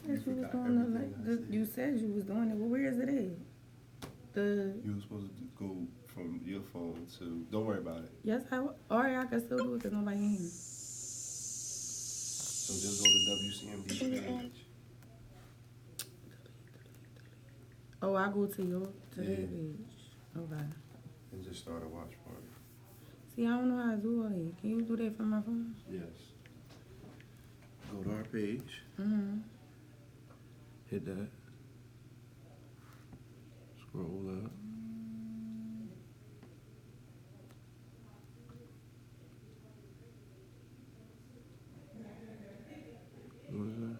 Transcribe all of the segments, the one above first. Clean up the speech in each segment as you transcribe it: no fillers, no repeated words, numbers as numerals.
said you was doing it you said you was doing it. Well, where is it at? You were supposed to go from your phone to. Don't worry about it. Yes, or I can still do it because nobody in here. So just go to WCMD's page Oh, I go to your Yeah. today page. Okay. and just start a watch party. See, I don't know how to do all that. Can you do that from my phone? Yes. Go to our page. Mm-hmm. Hit that. Scroll up. What is that?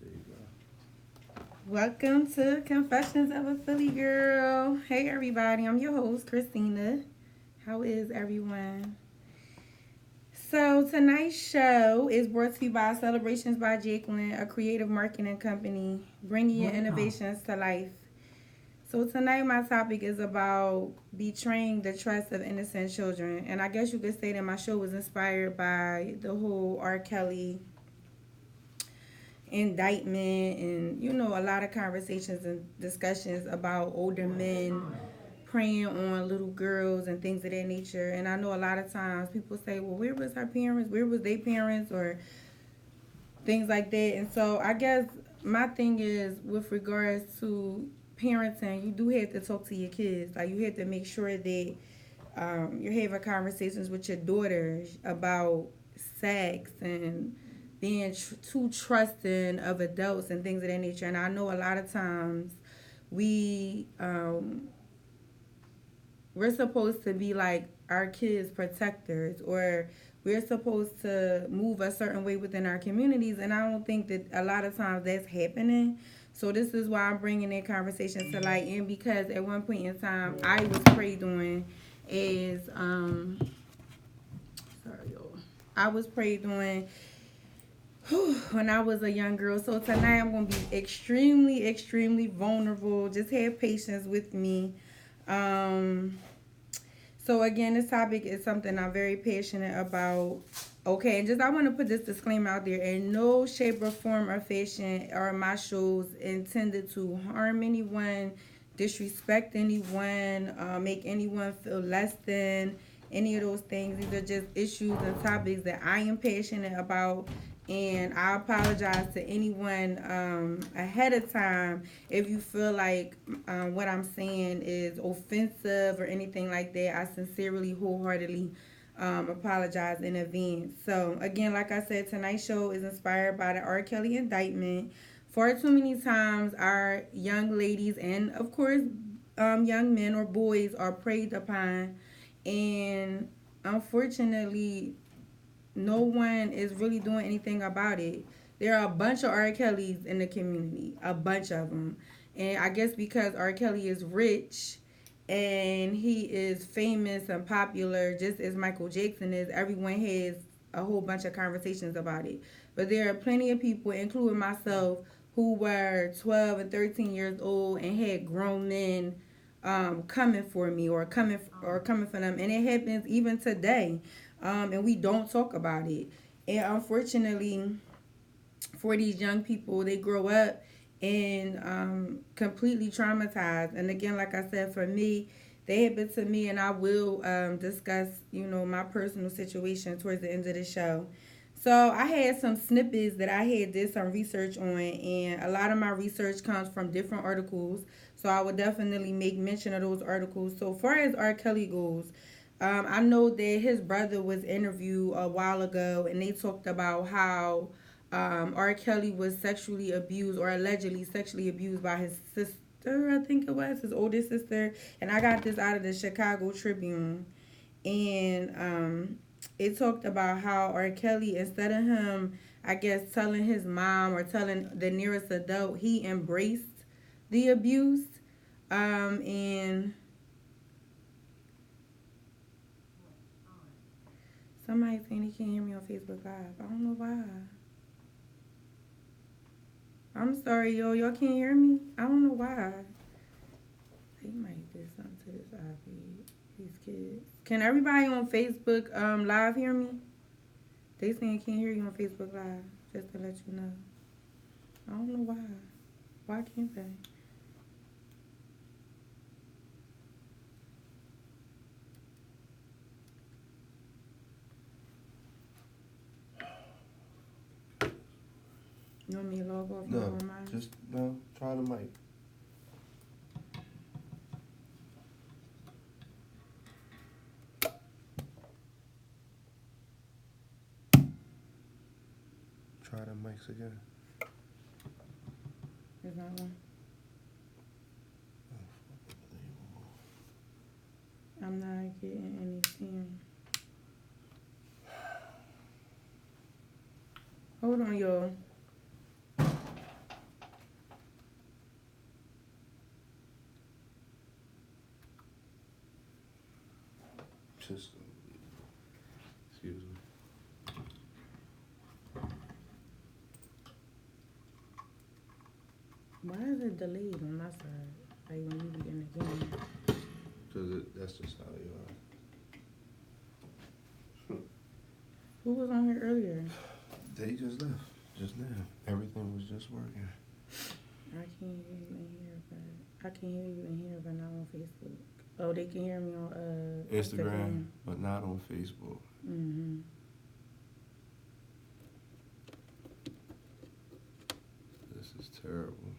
There you go. Welcome to Confessions of a Philly Girl. Hey, everybody. I'm your host, Christina. How is everyone? So, tonight's show is brought to you by Celebrations by Jacqueline, a creative marketing company bringing your innovations to life. So, tonight, my topic is about betraying the trust of innocent children. And I guess you could say that my show was inspired by the whole R. Kelly indictment and a lot of conversations and discussions about older men preying on little girls and things of that nature. And I know a lot of times people say, well, where was her parents, where was their parents, or things like that. And so I guess my thing is, with regards to parenting, you do have to talk to your kids. Like, you have to make sure that you're having conversations with your daughters about sex and being too trusting of adults and things of that nature. And I know a lot of times we we're supposed to be like our kids' protectors, or we're supposed to move a certain way within our communities. And I don't think that a lot of times that's happening. So this is why I'm bringing that conversation to light. And because at one point in time, I was preyed on as sorry, y'all. I was preyed on when I was a young girl. So tonight I'm gonna be extremely, extremely vulnerable. Just have patience with me. Um, so again, this topic is something I'm very passionate about. Okay, and just I want to put this disclaimer out there. In no shape or form or fashion are my shows intended to harm anyone, disrespect anyone, make anyone feel less than, any of those things. These are just issues and topics that I am passionate about. And I apologize to anyone ahead of time if you feel like what I'm saying is offensive or anything like that. I sincerely, wholeheartedly apologize in advance. So, again, like I said, tonight's show is inspired by the R. Kelly indictment. Far too many times, our young ladies and, of course, young men or boys are preyed upon. And unfortunately, no one is really doing anything about it. There are a bunch of R. Kellys in the community, a bunch of them. And I guess because R. Kelly is rich and he is famous and popular, just as Michael Jackson is, everyone has a whole bunch of conversations about it. But there are plenty of people, including myself, who were 12 and 13 years old and had grown men coming for me or coming for them, and it happens even today, and we don't talk about it. And unfortunately, for these young people, they grow up and completely traumatized. And again, like I said, for me, they happened to me, and I will discuss, my personal situation towards the end of the show. So I had some snippets that I had did some research on, and a lot of my research comes from different articles. So I would definitely make mention of those articles. So far as R. Kelly goes, I know that his brother was interviewed a while ago, and they talked about how R. Kelly was sexually abused or allegedly sexually abused by his sister. I think it was his oldest sister, and I got this out of the Chicago Tribune, and it talked about how R. Kelly, instead of him, I guess, telling his mom or telling the nearest adult, he embraced the abuse. And somebody saying he can't hear me on Facebook Live. I don't know why. I'm sorry, yo. Y'all can't hear me? I don't know why. They might do something to this iPad. These kids. Can everybody on Facebook live hear me? They saying can't hear you on Facebook Live. Just to let you know. I don't know why. Why can't they? You want me to log off? No, just no. Try the mic. Try the mics again. There's not one. I'm not getting anything. Hold on, y'all. Just excuse me. Why is it delayed on my side? Like when you be in the game. Cause that's just how you are. Who was on here earlier? They just left just now. Everything was just working. I can't hear you in here, but I can hear you in here, but not on Facebook. Oh, they can hear me on Instagram, but not on Facebook. Mhm. This is terrible.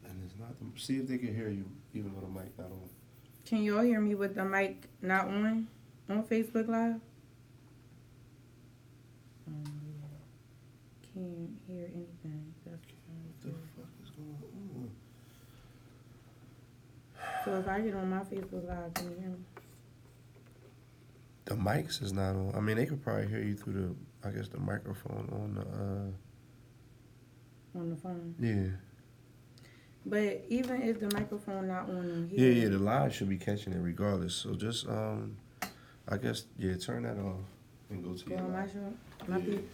And it's not. See if they can hear you, even though the mic not on. Can y'all hear me with the mic not on Facebook Live? Yeah. Can't hear anything. That's What the fuck is going on? so if I get on my Facebook Live, can you hear me? The mics is not on. I mean, they could probably hear you through the, I guess, the microphone on the. On the phone. Yeah. But even if the microphone not on Yeah, here. yeah. The live should be catching it regardless. So just I guess turn that off and go to Go your on my live. show. My Yeah. page.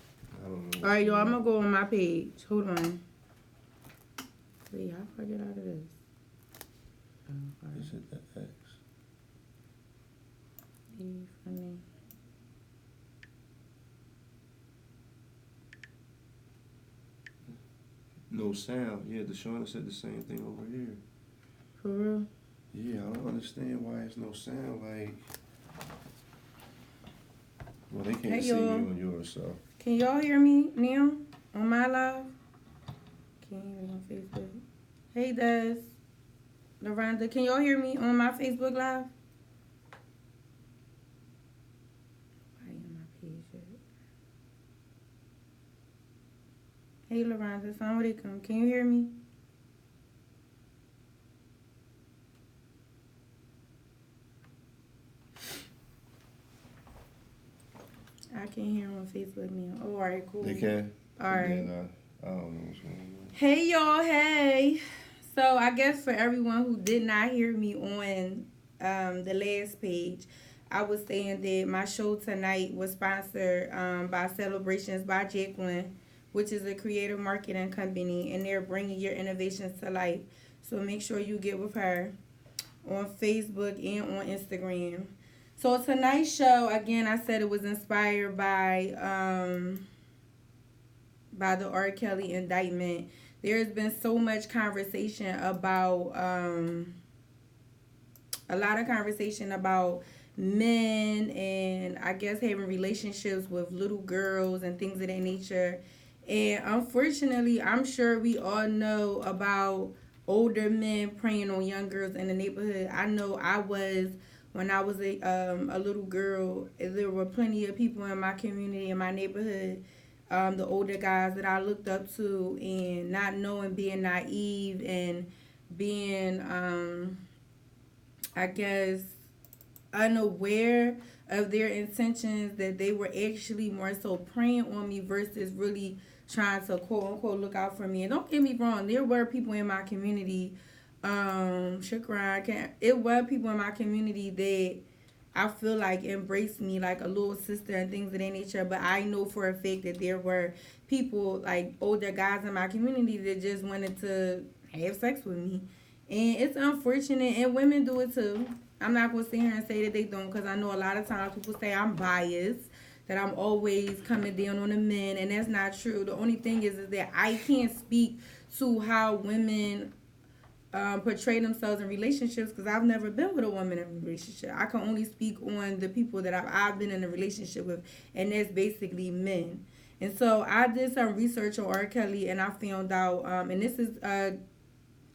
I don't know. All right, y'all. I'm gonna go on my page. Hold on. Wait, how do I get out of this? Oh, all right. Is it the X? Funny. No sound. Yeah, Deshauna said the same thing over here. For real? Yeah, I don't understand why it's no sound. Like, well, they can't Hey, see y'all. me on yours, so. Can y'all hear me now on my live? Can't hear me on Facebook. Hey, Des. LaRonda, can y'all hear me on my Facebook Live? Why on my page yet? Hey, LaRonda, assalamu alaikum. Can you hear me? I can't hear on Facebook now. Oh, all right, cool. They can? All right. Then, I don't know what's going on. Hey, y'all. Hey. So I guess for everyone who did not hear me on the last page, I was saying that my show tonight was sponsored by Celebrations by Jacqueline, which is a creative marketing company, and they're bringing your innovations to life. So make sure you get with her on Facebook and on Instagram. So tonight's show, again, I said it was inspired by the R. Kelly indictment. There's been so much conversation about a lot of conversation about men and I guess having relationships with little girls and things of that nature. And unfortunately, I'm sure we all know about older men preying on young girls in the neighborhood. I know I was when I was a little girl. There were plenty of people in my community, in my neighborhood, the older guys that I looked up to, and not knowing, being naive and being, I guess, unaware of their intentions, that they were actually more so preying on me versus really trying to quote unquote look out for me. And don't get me wrong, there were people in my community Shakran, it was people in my community that I feel like embraced me like a little sister and things of that nature. But I know for a fact that there were people like older guys in my community that just wanted to have sex with me, and it's unfortunate. And women do it too. I'm not gonna sit here and say that they don't, because I know a lot of times people say I'm biased, that I'm always coming down on the men, and that's not true. The only thing is that I can't speak to how women portray themselves in relationships, because I've never been with a woman in a relationship. I can only speak on the people that I've been in a relationship with, and that's basically men. And so I did some research on R. Kelly, and I found out, and this is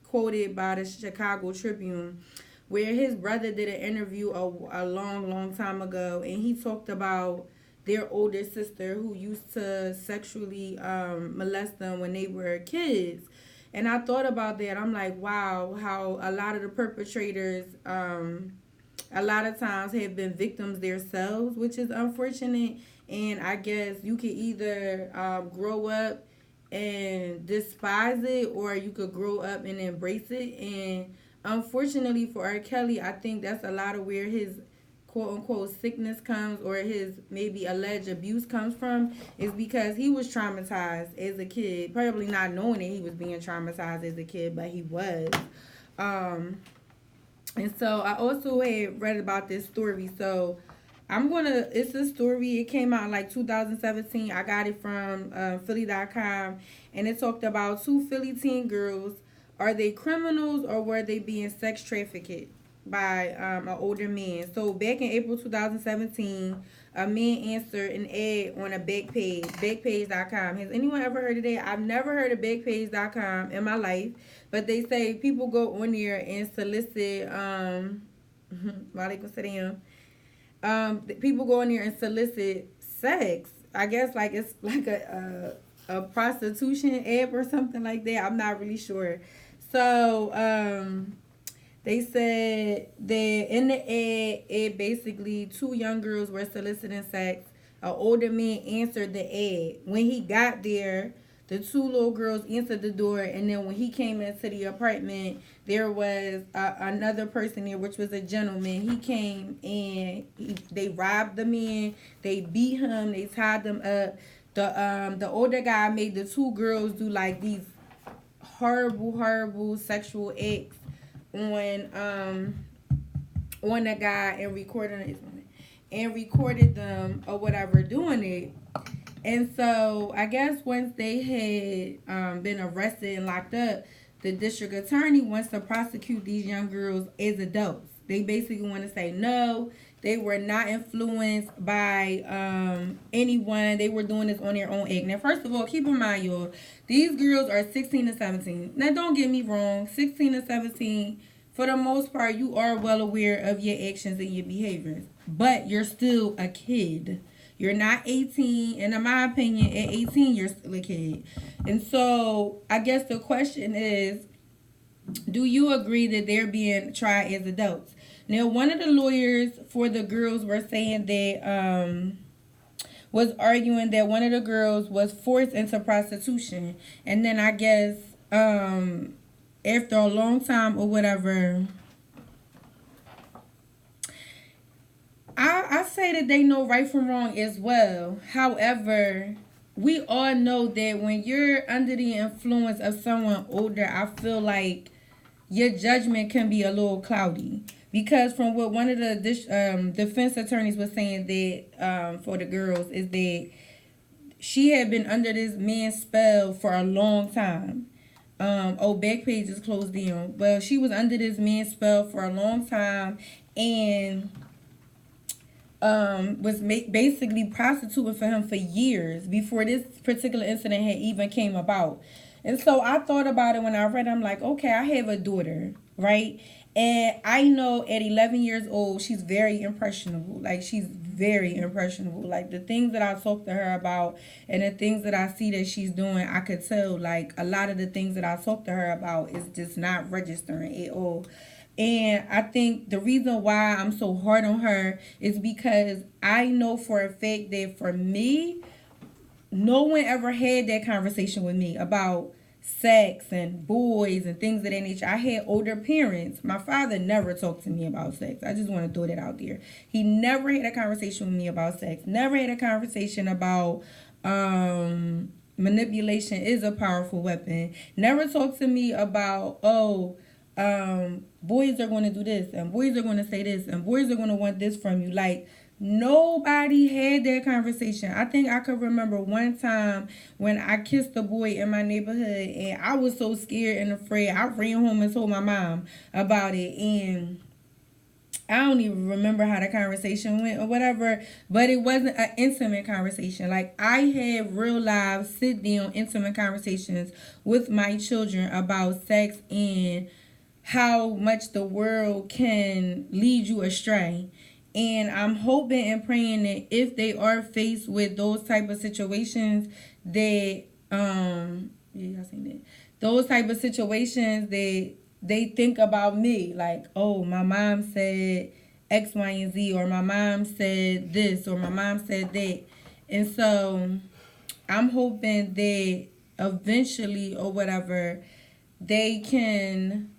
quoted by the Chicago Tribune, where his brother did an interview a long, long time ago, and he talked about their older sister who used to sexually molest them when they were kids. And I thought about that. I'm like, wow, how a lot of the perpetrators, a lot of times have been victims themselves, which is unfortunate. And I guess you could either grow up and despise it, or you could grow up and embrace it. And unfortunately for R. Kelly, I think that's a lot of where his quote unquote sickness comes, or his maybe alleged abuse comes from, is because he was traumatized as a kid, probably not knowing that he was being traumatized as a kid, but he was. And so I also had read about this story. So it's a story. It came out in like 2017. I got it from Philly.com, and it talked about two Philly teen girls. Are they criminals, or were they being sex trafficked by an older man? So back in April 2017, a man answered an ad on a Backpage, Backpage.com. Has anyone ever heard of that? I've never heard of Backpage.com in my life, but they say people go on there and solicit, people go in there and solicit sex. I guess like it's like a prostitution app or something like that. I'm not really sure. So they said that in the ad, it basically two young girls were soliciting sex. An older man answered the ad. When he got there, the two little girls answered the door, and then when he came into the apartment, there was another person there, which was a gentleman. He came and they robbed the man. They beat him. They tied them up. The older guy made the two girls do like these horrible sexual acts on the guy, and recorded them or whatever doing it. And so I guess once they had been arrested and locked up, the district attorney wants to prosecute these young girls as adults. They basically want to say no, they were not influenced by anyone. They were doing this on their own act. Now, first of all, keep in mind, y'all, these girls are 16 to 17. Now, don't get me wrong, 16 to 17, for the most part, you are well aware of your actions and your behaviors. But you're still a kid. You're not 18, and in my opinion, at 18, you're still a kid. And so, I guess the question is, do you agree that they're being tried as adults? Now, one of the lawyers for the girls were saying that, was arguing that one of the girls was forced into prostitution. And then I guess, after a long time or whatever, I say that they know right from wrong as well. However, we all know that when you're under the influence of someone older, I feel like your judgment can be a little cloudy. Because from what one of the defense attorneys was saying that for the girls is that she had been under this man's spell for a long time. Backpage is closed down. Well, she was under this man's spell for a long time, and was basically prostituting for him for years before this particular incident had even came about. And so I thought about it when I read it. I'm like, okay, I have a daughter, right? And I know at 11 years old, she's very impressionable. Like, she's very impressionable. Like, the things that I talk to her about and the things that I see that she's doing, I could tell, like, a lot of the things that I talk to her about is just not registering at all. And I think the reason why I'm so hard on her is because I know for a fact that for me, no one ever had that conversation with me about sex and boys and things of that nature. I had older parents. My father never talked to me about sex. I just want to throw that out there. He never had a conversation with me about sex. Never had a conversation about manipulation is a powerful weapon. Never talked to me about, boys are going to do this and boys are going to say this and boys are going to want this from you. Like, nobody had that conversation. I think I could remember one time when I kissed a boy in my neighborhood and I was so scared and afraid. I ran home and told my mom about it, and I don't even remember how the conversation went or whatever, but it wasn't an intimate conversation. Like, I had real live sit down intimate conversations with my children about sex and how much the world can lead you astray. And I'm hoping and praying that if they are faced with those type of situations, that y'all seen that. Those type of situations, they think about me, like, oh, my mom said X, Y, and Z, or my mom said this, or my mom said that. And so I'm hoping that eventually or whatever, they can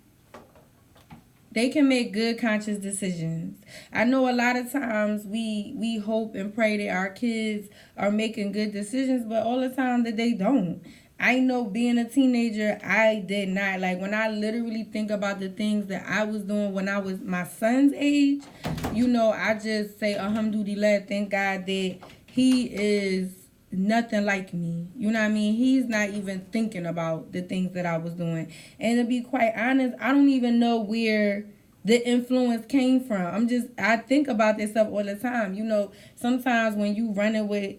make good conscious decisions. I know a lot of times we hope and pray that our kids are making good decisions, but all the time that they don't. I know being a teenager, I did not. Like, when I literally think about the things that I was doing when I was my son's age, I just say, alhamdulillah, thank God that he is nothing like me. You know what I mean? He's not even thinking about the things that I was doing. And to be quite honest, I don't even know where the influence came from. I think about this stuff all the time. Sometimes when you running with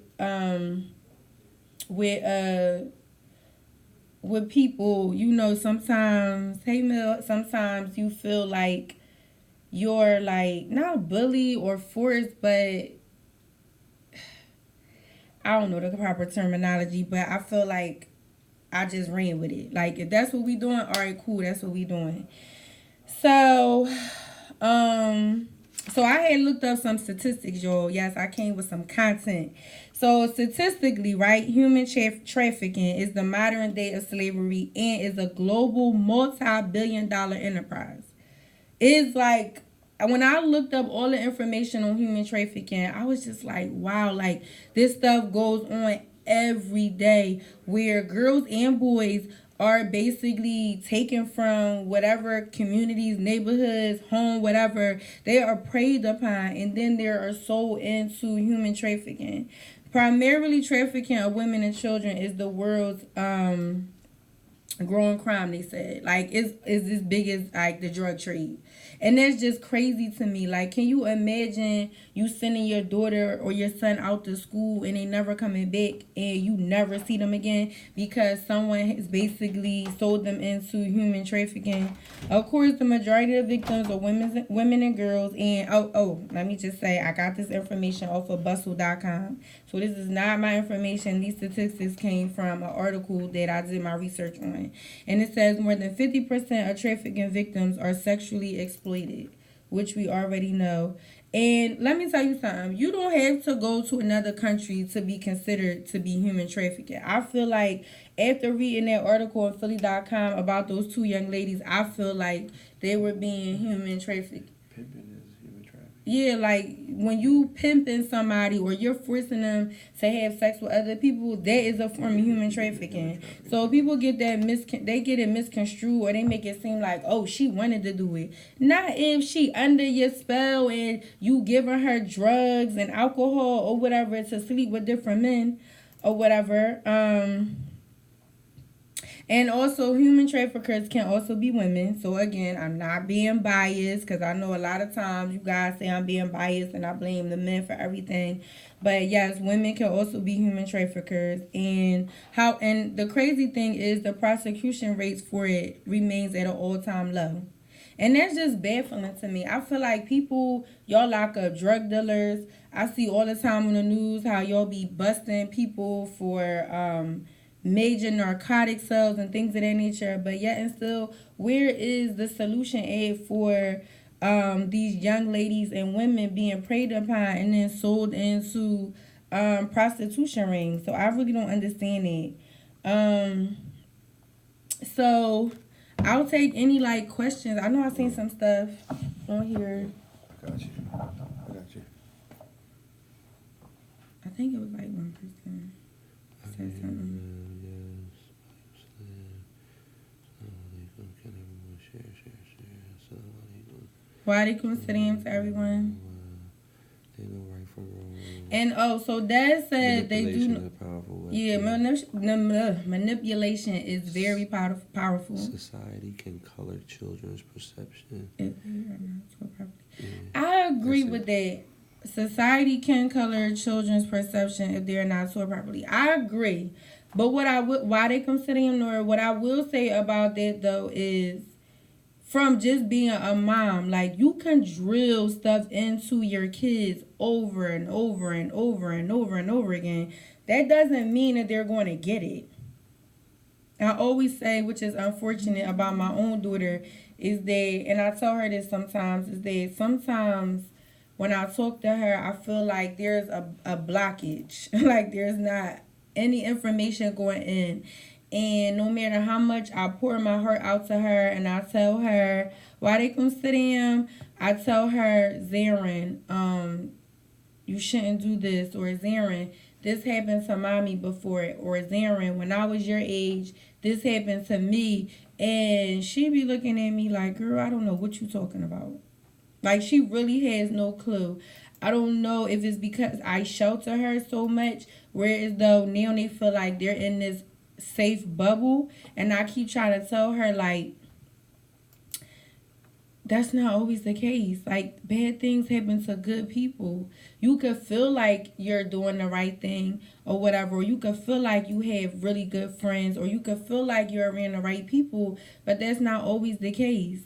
people, sometimes you feel like you're like not bullied or forced, but I don't know the proper terminology, but I feel like I just ran with it. Like, if that's what we doing, all right, cool, that's what we doing. So, so I had looked up some statistics, y'all. Yes, I came with some content. So statistically, right, human trafficking is the modern day of slavery and is a global multi-billion-dollar enterprise. It's like, when I looked up all the information on human trafficking, I was just like, wow, like, this stuff goes on every day where girls and boys are basically taken from whatever communities, neighborhoods, home, whatever. They are preyed upon and then they are sold into human trafficking. Primarily, trafficking of women and children is the world's growing crime, they said. Like, it's as big as like the drug trade. And that's just crazy to me. Like, can you imagine you sending your daughter or your son out to school and they never coming back and you never see them again because someone has basically sold them into human trafficking? Of course, the majority of victims are women and girls. And let me just say, I got this information off of bustle.com. So this is not my information. These statistics came from an article that I did my research on. And it says more than 50% of trafficking victims are sexually exploited, which we already know. And let me tell you something. You don't have to go to another country to be considered to be human trafficking. I feel like after reading that article on Philly.com about those two young ladies, I feel like they were being human trafficked. Yeah, like, when you pimping somebody or you're forcing them to have sex with other people, that is a form of human trafficking. So people get that they get it misconstrued, or they make it seem like, oh, she wanted to do it. Not if she under your spell and you giving her drugs and alcohol or whatever to sleep with different men or whatever. And also, human traffickers can also be women. So, again, I'm not being biased because I know a lot of times you guys say I'm being biased and I blame the men for everything. But, yes, women can also be human traffickers. And the crazy thing is the prosecution rates for it remains at an all-time low. And that's just baffling to me. I feel like y'all lock up drug dealers. I see all the time on the news how y'all be busting people for major narcotic sales and things of that nature, but yet and still, where is the solution aid for these young ladies and women being preyed upon and then sold into prostitution rings? So I really don't understand it. So I'll take any like questions. I know I seen some stuff on here. I got you. I think it was like one person said something. Walaikum salam to everyone. They know right from wrong. And so Dad said they do. Manipulation is a powerful weapon. Yeah, manipulation is very powerful. Society can color children's perception. I agree with that. Society can color children's perception if they're not taught properly. I agree. But why they consider him, or what I will say about that though is, from just being a mom, like you can drill stuff into your kids over and over and over and over and over again. That doesn't mean that they're going to get it. I always say, which is unfortunate about my own daughter, is that, and I tell her this sometimes, is that sometimes when I talk to her, I feel like there's a blockage. Like there's not any information going in. And no matter how much I pour my heart out to her and I tell her, Walaikum salam, I tell her, Zarin, you shouldn't do this, or Zarin, this happened to mommy before, or Zarin, when I was your age, this happened to me. And she be looking at me like, girl, I don't know what you talking about. Like, she really has no clue. I don't know if it's because I shelter her so much, whereas though now they feel like they're in this safe bubble, and I keep trying to tell her, like, that's not always the case. Like, bad things happen to good people. You could feel like you're doing the right thing or whatever, or you could feel like you have really good friends, or you could feel like you're around the right people, but that's not always the case.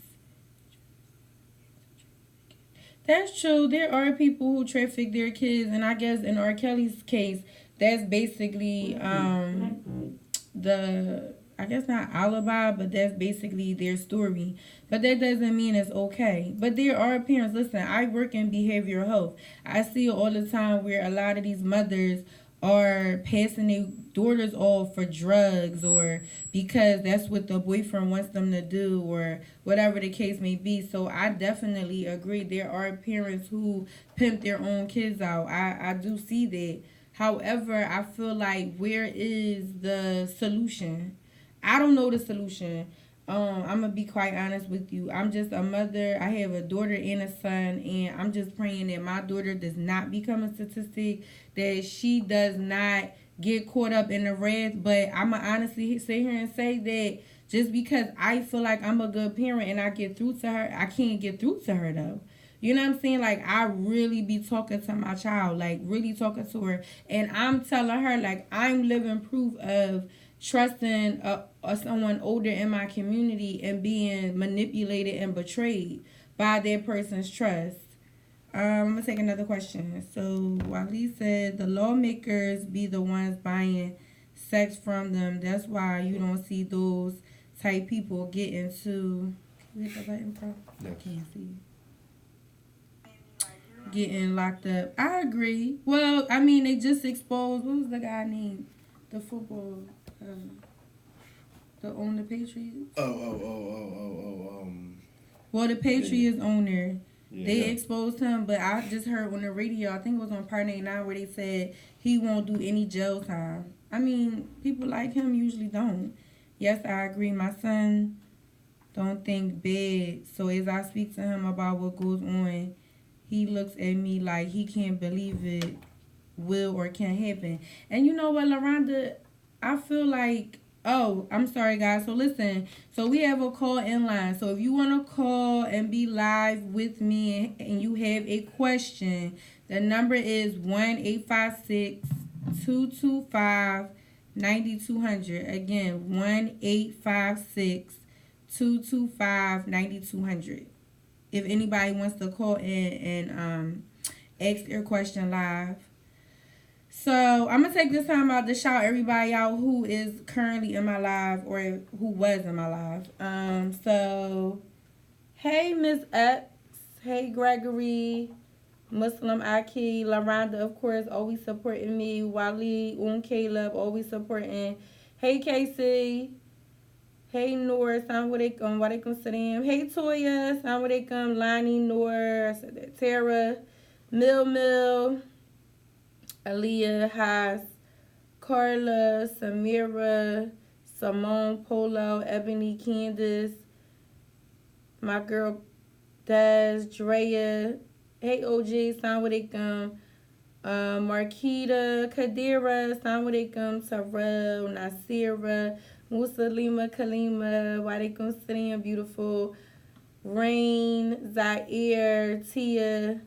That's true. There are people who traffic their kids, and I guess in R. Kelly's case, that's basically I guess not alibi, but that's basically their story. But that doesn't mean it's okay. But there are parents, listen, I work in behavioral health. I see it all the time where a lot of these mothers are passing their daughters off for drugs, or because that's what the boyfriend wants them to do, or whatever the case may be. So I definitely agree. There are parents who pimp their own kids out. I do see that. However, I feel like, where is the solution? I don't know the solution. I'm gonna be quite honest with you. I'm just a mother. I have a daughter and a son, and I'm just praying that my daughter does not become a statistic, that she does not get caught up in the wrath. But I'm gonna honestly sit here and say that just because I feel like I'm a good parent and I get through to her, I can't get through to her though. You know what I'm saying? Like, I really be talking to my child, like really talking to her, and I'm telling her, like, I'm living proof of trusting someone older in my community and being manipulated and betrayed by that person's trust. I'm gonna take another question. So Wally said the lawmakers be the ones buying sex from them. That's why you don't see those type people get into. Can you hit the button, bro? Yes. I can't see. Getting locked up. I agree. Well, I mean, they just exposed. What was the guy named? The football. The owner, Patriots. Well, the Patriots owner. Yeah. They exposed him, but I just heard on the radio, I think it was on Part 89, where they said he won't do any jail time. I mean, people like him usually don't. Yes, I agree. My son don't think bad. So as I speak to him about what goes on, he looks at me like he can't believe it will or can happen. And you know what, LaRonda, I feel like, oh, I'm sorry, guys. So listen, so we have a call in line. So if you want to call and be live with me and you have a question, the number is 1-856-225-9200. Again, 1-856-225-9200. If anybody wants to call in and ask their question live. So I'm going to take this time out to shout everybody out who is currently in my live or who was in my live. So, hey, Miss X. Hey, Gregory. Muslim Aki. LaRonda, of course, always supporting me. Wally, Caleb, always supporting. Hey, Casey. Hey Noor, Assalamualaikum, walaikum salam. Hey Toya, Assalamualaikum, Lonnie, Noor, I said that. Tara, Mill, Aaliyah, Haas, Carla, Samira, Simone, Polo, Ebony, Candace, my girl Des, Drea. Hey OG, Assalamualaikum. Marquita, Kadira, Assalamualaikum, Terrell, Nasira, Musalima, Kalima, Walaikum Salam, beautiful, Rain, Zaire, Tia,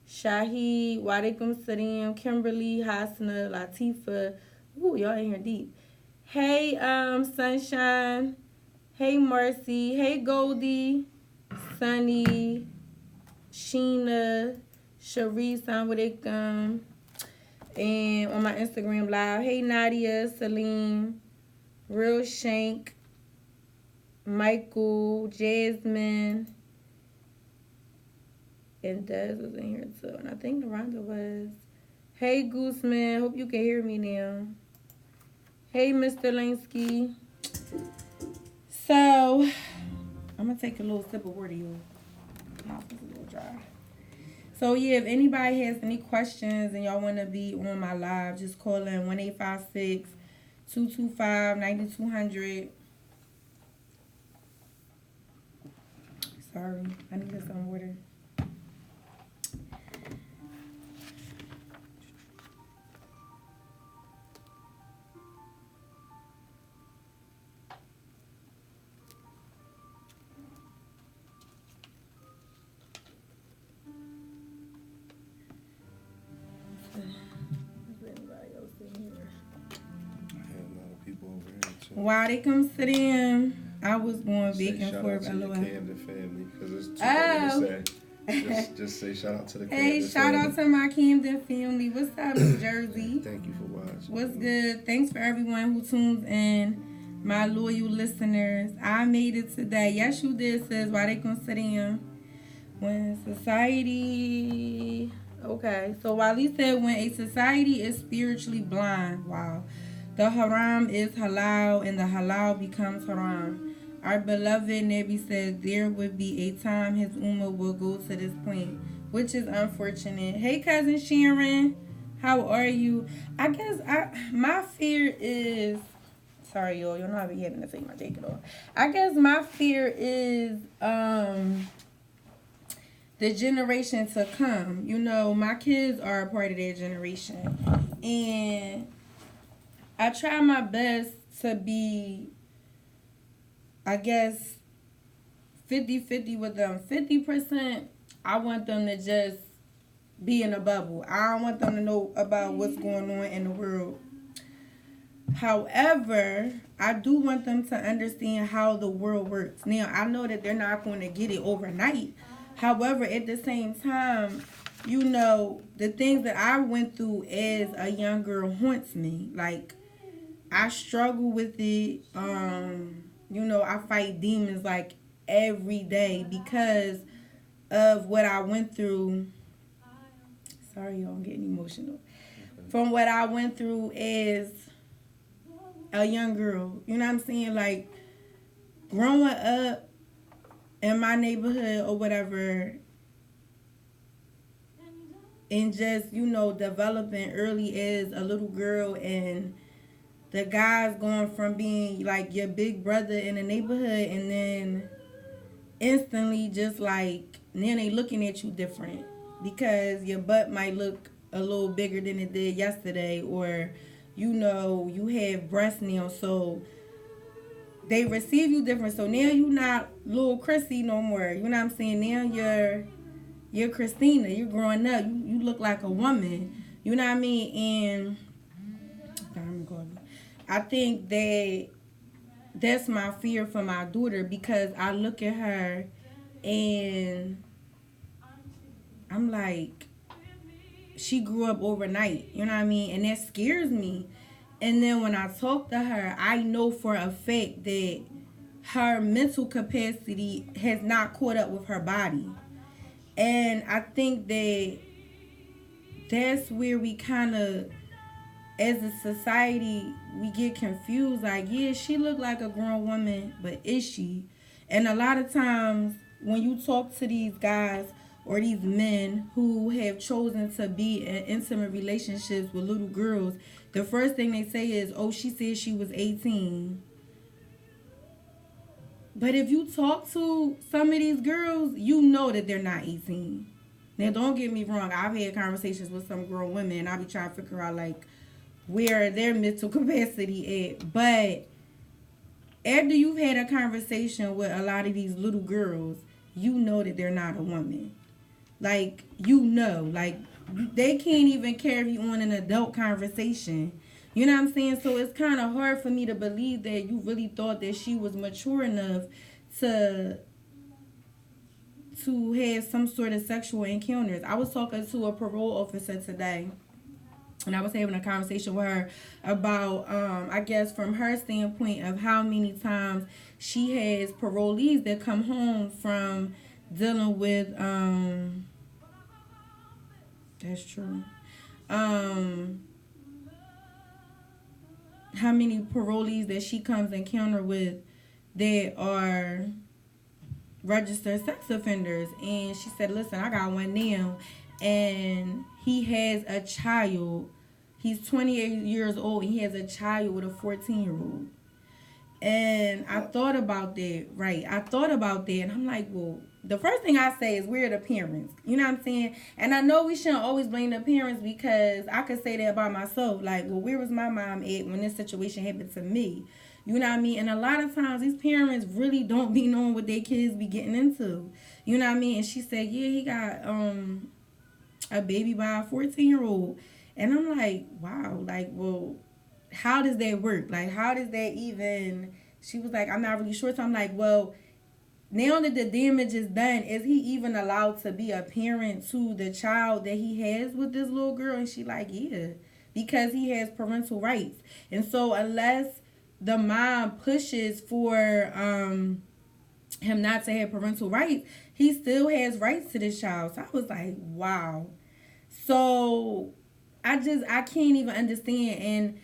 Shahid, Walaikum Salam, Kimberly, Hasna, Latifa. Ooh, y'all in here deep. Hey, Sunshine. Hey, Marcy. Hey, Goldie. Sunny. Sheena. Sharice, Assalamualaikum. And on my Instagram live, hey Nadia, Celine, Real Shank, Michael, Jasmine, and Des was in here too. And I think Rhonda was. Hey Gooseman, hope you can hear me now. Hey Mr. Linsky. So, I'm going to take a little sip of water, you. Mouth is a little dry. So, yeah, if anybody has any questions and y'all want to be on my live, just call in 1-856-225-9200. Sorry, I needed some water. Why they come sit in? I was going back and forth. Shout out to the Camden family, because it's too many to say. Just say shout out to the Camden family. Hey, shout out to my Camden family. What's up, New Jersey? Thank you for watching. What's good? Thanks for everyone who tunes in, my loyal listeners. I made it today. Yes, you did, sis. Why they gonna sit in? When society... Okay, so Wally said when a society is spiritually blind, wow, the haram is halal and the halal becomes haram. Our beloved Nabi said there would be a time his ummah will go to this point, which is unfortunate. Hey, cousin Sharon, how are you? I guess my fear is, sorry y'all know I be having to take my jacket off. I guess my fear is the generation to come. You know, my kids are a part of that generation. And I try my best to be, I guess, 50-50 with them. 50%, I want them to just be in a bubble. I don't want them to know about what's going on in the world. However, I do want them to understand how the world works. Now, I know that they're not going to get it overnight. However, at the same time, you know, the things that I went through as a young girl haunts me. Like, I struggle with it. You know, I fight demons like every day because of what I went through. Sorry, y'all, I'm getting emotional. From what I went through as a young girl. You know what I'm saying? Like, growing up in my neighborhood or whatever, and just, you know, developing early as a little girl, and the guys going from being like your big brother in the neighborhood and then instantly just like now they looking at you different because your butt might look a little bigger than it did yesterday, or you know, you have breasts now, so they receive you different. So now you not little Chrissy no more. You know what I'm saying? Now you're Christina. You're growing up. You look like a woman. You know what I mean? And I think that's my fear for my daughter, because I look at her and I'm like, she grew up overnight. You know what I mean? And that scares me. And then when I talk to her, I know for a fact that her mental capacity has not caught up with her body. And I think that that's where we kind of, as a society, we get confused. Like, yeah, she look like a grown woman, but is she? And a lot of times, when you talk to these guys or these men who have chosen to be in intimate relationships with little girls, the first thing they say is, "Oh, she said she was 18." But if you talk to some of these girls, you know that they're not 18. Now, don't get me wrong. I've had conversations with some grown women, and I be trying to figure out like where their mental capacity at. But after you've had a conversation with a lot of these little girls, you know that they're not a woman. Like, you know, like they can't even carry on an adult conversation. You know what I'm saying? So it's kind of hard for me to believe that you really thought that she was mature enough to have some sort of sexual encounters. I was talking to a parole officer today, and I was having a conversation with her about, I guess, from her standpoint of how many times she has parolees that come home from dealing with, that's true. How many parolees that she comes encounter with that are registered sex offenders. And she said, listen, I got one now, and he has a child. He's 28 years old, and he has a child with a 14-year-old. And I thought about that, right? I thought about that, and I'm like, well, the first thing I say is, we're the parents. You know what I'm saying? And I know we shouldn't always blame the parents, because I could say that about myself. Like, well, where was my mom at when this situation happened to me? You know what I mean? And a lot of times, these parents really don't be knowing what their kids be getting into. You know what I mean? And she said, yeah, he got a baby by a 14-year-old. And I'm like, wow, like, well, how does that work? Like, how does that even... She was like, I'm not really sure. So I'm like, well, now that the damage is done, is he even allowed to be a parent to the child that he has with this little girl? And she like, yeah, because he has parental rights. And so unless the mom pushes for him not to have parental rights, he still has rights to this child. So I was like, wow. So I can't even understand. And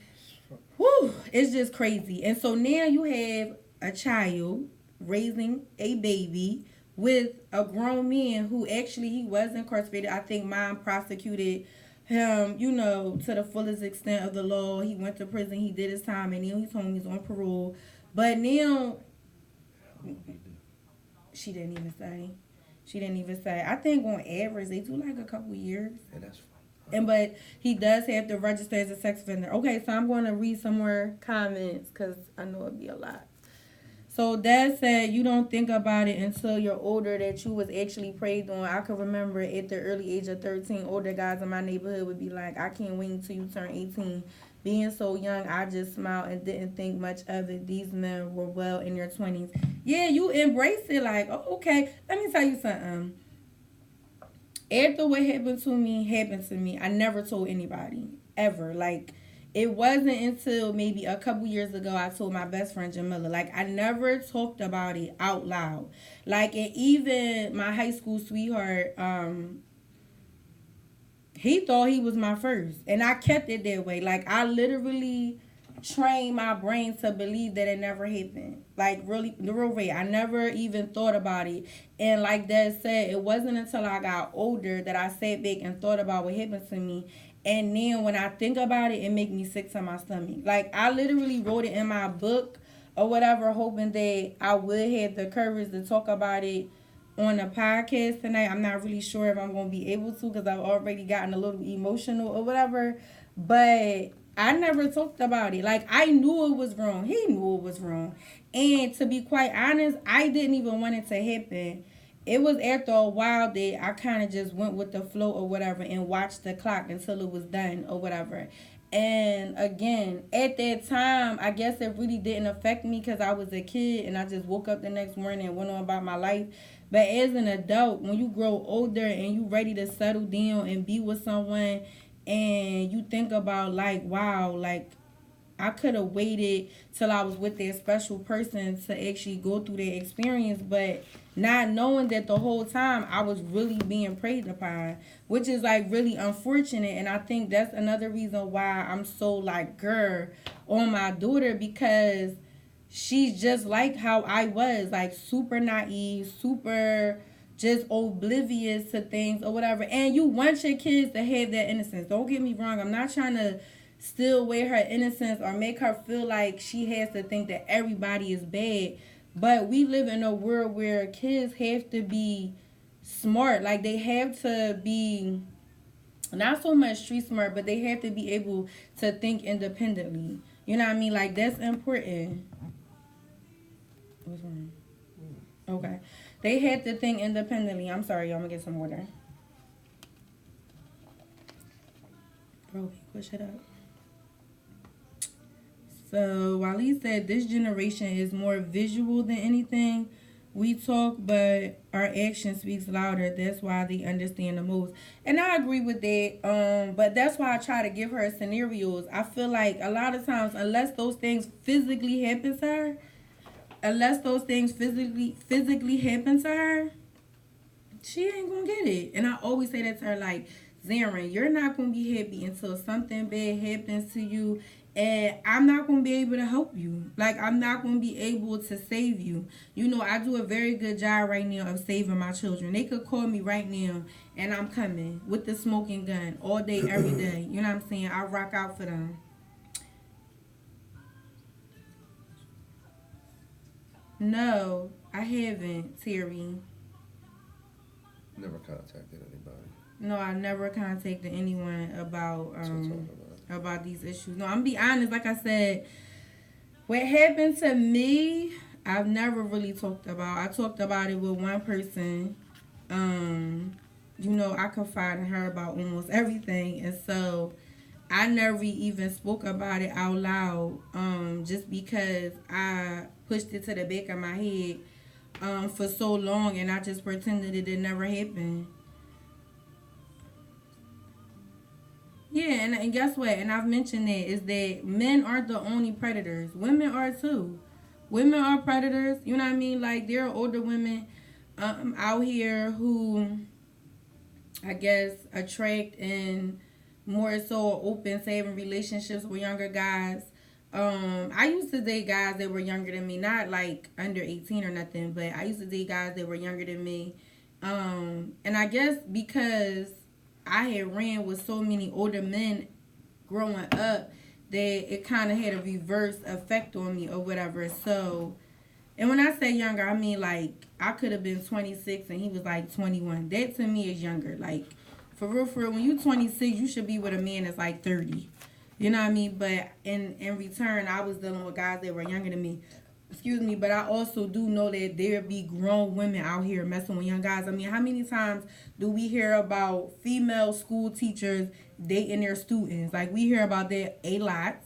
whew, it's just crazy. And so now you have a child raising a baby with a grown man who actually, he was incarcerated. I think mom prosecuted him, you know, to the fullest extent of the law. He went to prison, he did his time, and now he's home, he's on parole. But now, she didn't even say. She didn't even say. I think on average, they do like a couple years. Yeah, that's fine. But he does have to register as a sex offender. Okay, so I'm going to read some more comments because I know it'll be a lot. So Dad said, you don't think about it until you're older that you was actually preyed on. I can remember at the early age of 13, older guys in my neighborhood would be like, I can't wait until you turn 18. Being so young, I just smiled and didn't think much of it. These men were well in their 20s. Yeah, you embrace it like, oh, okay. Let me tell you something. After what happened to me, I never told anybody, ever. Like, it wasn't until maybe a couple years ago I told my best friend Jamila. Like, I never talked about it out loud. Like, and even my high school sweetheart, he thought he was my first. And I kept it that way. Like, I literally trained my brain to believe that it never happened. Like, really, the real way. I never even thought about it. And like Dad said, it wasn't until I got older that I sat back and thought about what happened to me. And then when I think about it, it makes me sick to my stomach. Like, I literally wrote it in my book or whatever, hoping that I would have the courage to talk about it on a podcast tonight. I'm not really sure if I'm going to be able to, because I've already gotten a little emotional or whatever. But I never talked about it. Like, I knew it was wrong. He knew it was wrong. And to be quite honest, I didn't even want it to happen. It was after a while that I kind of just went with the flow or whatever and watched the clock until it was done or whatever. And again, at that time, I guess it really didn't affect me because I was a kid and I just woke up the next morning and went on about my life. But as an adult, when you grow older and you ready to settle down and be with someone, and you think about like, wow, like, I could have waited till I was with that special person to actually go through that experience, but not knowing that the whole time I was really being preyed upon, which is like really unfortunate. And I think that's another reason why I'm so like girl on my daughter, because she's just like how I was, like super naive, super just oblivious to things or whatever. And you want your kids to have that innocence. Don't get me wrong. I'm not trying to steal away her innocence or make her feel like she has to think that everybody is bad. But we live in a world where kids have to be smart. Like they have to be not so much street smart, but they have to be able to think independently. You know what I mean? Like that's important. What's wrong? Okay. They had to think independently. I'm sorry, I'm gonna get some water. Bro, push it up. So Waleed said this generation is more visual than anything. We talk, but our action speaks louder. That's why they understand the most. And I agree with that. But that's why I try to give her scenarios. I feel like a lot of times, unless those things physically happen to her, unless those things physically happen to her, she ain't gonna get it. And I always say that to her, like, Zarin, you're not gonna be happy until something bad happens to you, and I'm not gonna be able to help you. Like, I'm not gonna be able to save you. You know, I do a very good job right now of saving my children. They could call me right now, and I'm coming with the smoking gun all day, every day. You know what I'm saying? I rock out for them. No, I haven't, Terry. Never contacted anybody. No, I never contacted anyone about That's what I'm talking about. about these issues. No, I'm be honest. Like I said, what happened to me, I've never really talked about. I talked about it with one person. Um, you know, I confide in her about almost everything, and so I never even spoke about it out loud. Just because I pushed it to the back of my head for so long, and I just pretended it never happened. Yeah, and guess what? And I've mentioned that is that men aren't the only predators. Women are too. Women are predators. You know what I mean? Like there are older women out here who I guess attract and more so open to having relationships with younger guys. I used to date guys that were younger than me, not like under 18 or nothing, but I used to date guys that were younger than me. And I guess because I had ran with so many older men growing up that it kind of had a reverse effect on me or whatever. So, and when I say younger, I mean like I could have been 26 and he was like 21. That to me is younger. Like for real, when you 26, you should be with a man that's like 30. You know what I mean? But in return, I was dealing with guys that were younger than me. Excuse me, but I also do know that there be grown women out here messing with young guys. I mean, how many times do we hear about female school teachers dating their students? Like we hear about that a lot.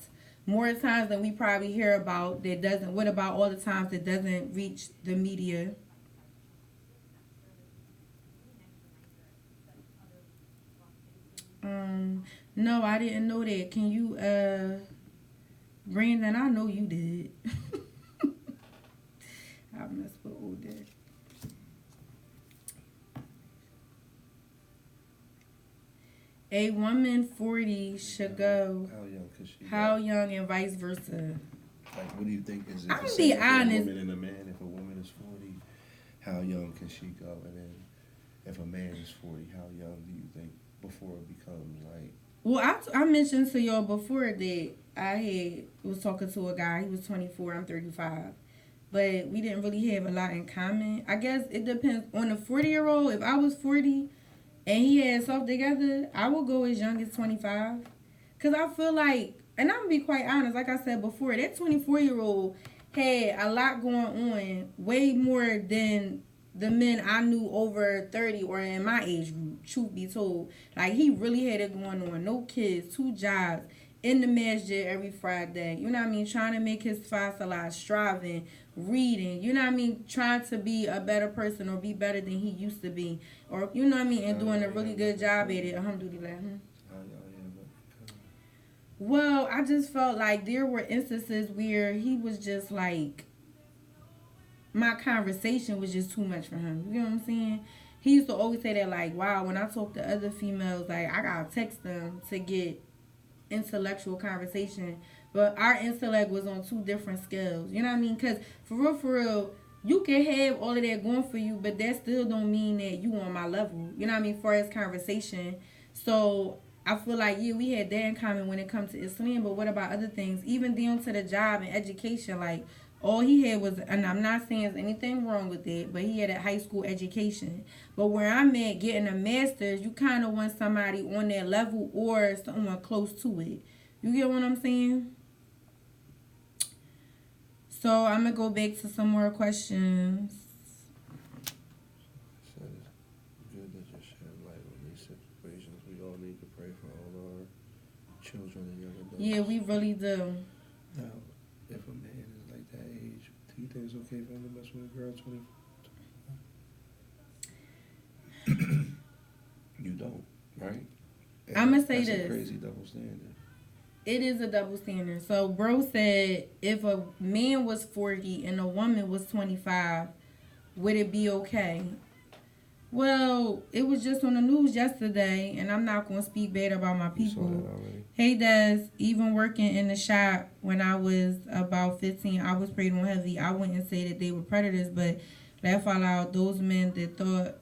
More times than we probably hear about that doesn't. What about all the times that doesn't reach the media? No, I didn't know that. Can you, Brandon? I know you did. I mess with older. A woman 40 should go. How young could she How go? young and vice versa. Like, what do you think is it I'm the gonna same be for a honest. woman and a man? If a woman is 40, how young can she go? And then if a man is 40, how young do you think before it becomes like? Well, I mentioned to y'all before that I was talking to a guy. He was 24. I'm 35. But we didn't really have a lot in common. I guess it depends on a 40-year-old. If I was 40 and he had stuff together, I would go as young as 25. Because I feel like, and I'm going to be quite honest, like I said before, that 24-year-old had a lot going on, way more than the men I knew over 30 or in my age group, truth be told. Like, he really had it going on. No kids, 2 jobs, in the masjid every Friday. You know what I mean? Trying to make his fast alive, striving, reading. You know what I mean? Trying to be a better person or be better than he used to be. Or, you know what I mean? And doing a really good job at it. Alhamdulillah. How young? Well, I just felt like there were instances where he was just like, my conversation was just too much for him. You know what I'm saying? He used to always say that, like, wow, when I talk to other females, like, I gotta text them to get intellectual conversation. But our intellect was on two different scales. You know what I mean? Because for real, you can have all of that going for you, but that still don't mean that you on my level. You know what I mean? For his conversation. So I feel like, yeah, we had that in common when it comes to Islam, but what about other things? Even down to the job and education, like, all he had was, and I'm not saying there's anything wrong with it, but he had a high school education. But where I'm at, getting a master's, you kind of want somebody on that level or someone close to it. You get what I'm saying? So I'm going to go back to some more questions. So it's good that you shed light on these situations. We all need to pray for all our children and young adults. Yeah, we really do. Now, if a man is like that age, do you think it's okay for him to mess with a girl 24? You don't, right? And I'm going to say that's this. a crazy double standard. It is a double standard. So, bro said if a man was 40 and a woman was 25, would it be okay? Well, it was just on the news yesterday, and I'm not going to speak bad about my You saw people. that already. Hey, Des, even working in the shop when I was about 15, I was preyed on heavy. I wouldn't say that they were predators, but laugh out loud, those men that thought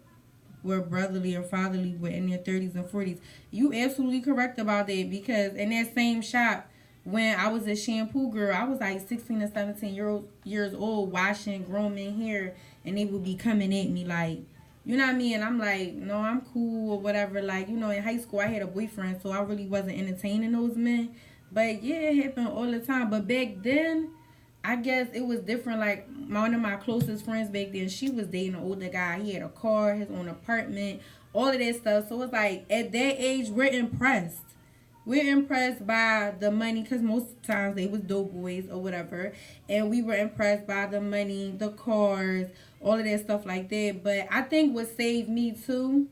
were brotherly or fatherly were in their 30s and 40s. You absolutely correct about that, because in that same shop, when I was a shampoo girl, I was like 16 or 17 years old, washing grown men hair, and they would be coming at me like, you know what I mean? And I'm like, no, I'm cool or whatever. Like, you know, in high school, I had a boyfriend, so I really wasn't entertaining those men. But yeah, it happened all the time. But back then, I guess it was different. Like, one of my closest friends back then, she was dating an older guy. He had a car, his own apartment, all of that stuff. So it's like, at that age, we're impressed. We're impressed by the money, because most times they was dope boys or whatever. And we were impressed by the money, the cars, all of that stuff like that. But I think what saved me too,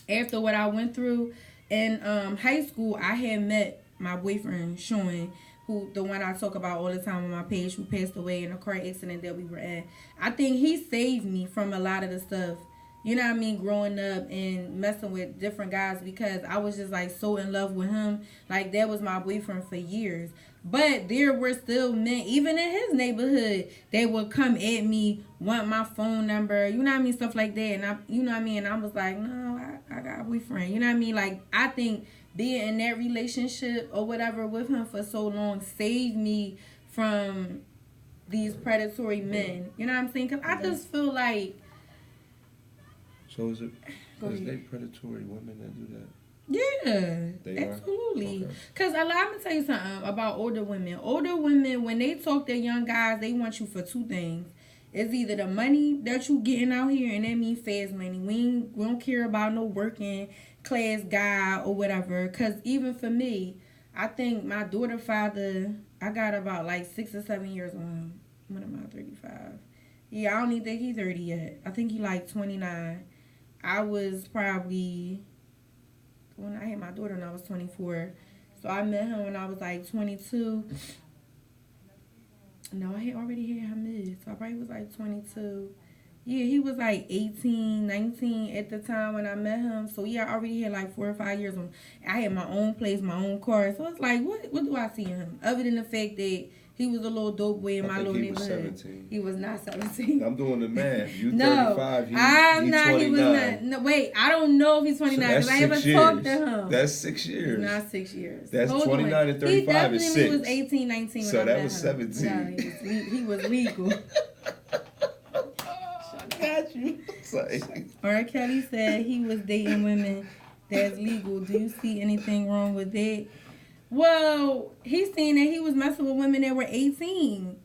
after what I went through in high school, I had met my boyfriend, Sean, who the one I talk about all the time on my page, who passed away in a car accident that we were in. I think he saved me from a lot of the stuff, you know what I mean, growing up and messing with different guys, because I was just like so in love with him. Like, that was my boyfriend for years. But there were still men, even in his neighborhood, they would come at me, want my phone number, you know what I mean, stuff like that. And I, you know what I mean, and I was like, no, I got a boyfriend, you know what I mean. Like, I think being in that relationship or whatever with him for so long saved me from these predatory men, you know what I'm saying? Because I just feel like, So is Go they ahead. predatory women that do that? yeah, They are? absolutely. Okay. Because I'm going to tell you something about older women. Older women, when they talk to young guys, they want you for two things. It's either the money that you getting out here, and that means fast money. We don't care about no working class guy or whatever. Because even for me, I think my daughter father, I got about like 6 or 7 years on him. What am I, 35? Yeah, I don't even think he's 30 yet. I think he like 29. I was probably, when I had my daughter when I was 24. So I met him when I was like 22. No, I had already had him so I probably was like 22. Yeah, he was like 18, 19 at the time when I met him. So yeah, I already had like 4 or 5 years on. I had my own place, my own car. So it's like, what do I see in him? Other than the fact that he was a little dope boy in my little neighborhood. Was 17. He was not 17. I'm doing the math. You No, 35, I'm he not. 29. He was not. No, wait, I don't know if he's 29 because I haven't talked to him. That's 6 years. It's not 6 years. That's Hold 29 on. and 35 is 6. He definitely was 18, 19 when So I that met was him. 17. No, he was legal. Got you. Sorry. R. Kelly said he was dating women that's legal. Do you see anything wrong with that? Well, he's saying that he was messing with women that were 18.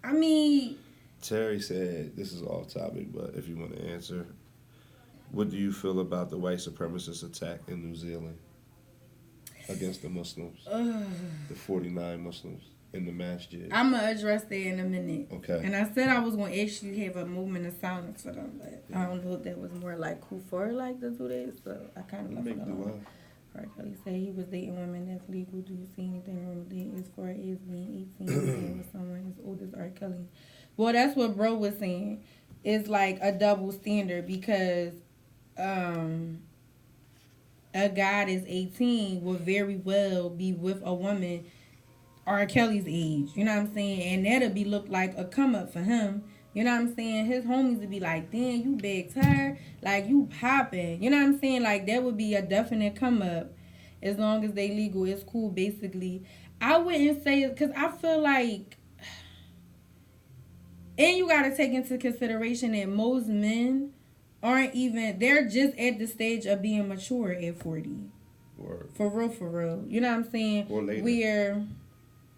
I mean, Terry said, this is off topic, but if you want to answer, what do you feel about the white supremacist attack in New Zealand against the Muslims? The 49 Muslims in the masjid. I'm going to address that in a minute. Okay. And I said I was going to actually have a movement of silence for them, but I don't know if that was more like Kufar like to do that, so I kind of left it alone. R. Kelly said he was dating women that's legal. Do you see anything wrong with it as far as being 18 and being with someone as old as R. Kelly? Well, that's what bro was saying. It's like a double standard because a guy that's 18 will very well be with a woman R. Kelly's age. You know what I'm saying? And that'll be look like a come up for him. You know what I'm saying? His homies would be like, damn, you big tired. Like, you popping. You know what I'm saying? Like, that would be a definite come up. As long as they legal, it's cool, basically. I wouldn't say it, because I feel like, and you got to take into consideration that most men aren't even, they're just at the stage of being mature at 40. Word. For real. You know what I'm saying? Or later.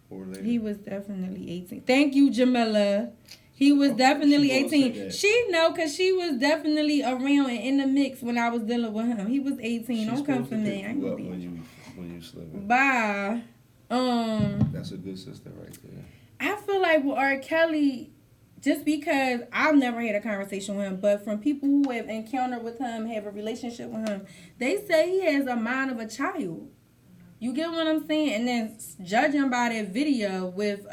Or later. He was definitely 18. Thank you, Jamila. He was definitely 18. She know because she was definitely around and in the mix when I was dealing with him. He was 18. Don't come for me. I ain't gonna be when you slipping. Bye. That's a good sister right there. I feel like with R. Kelly, just because I've never had a conversation with him, but from people who have encountered with him, have a relationship with him, they say he has a mind of a child. You get what I'm saying? And then judging by that video with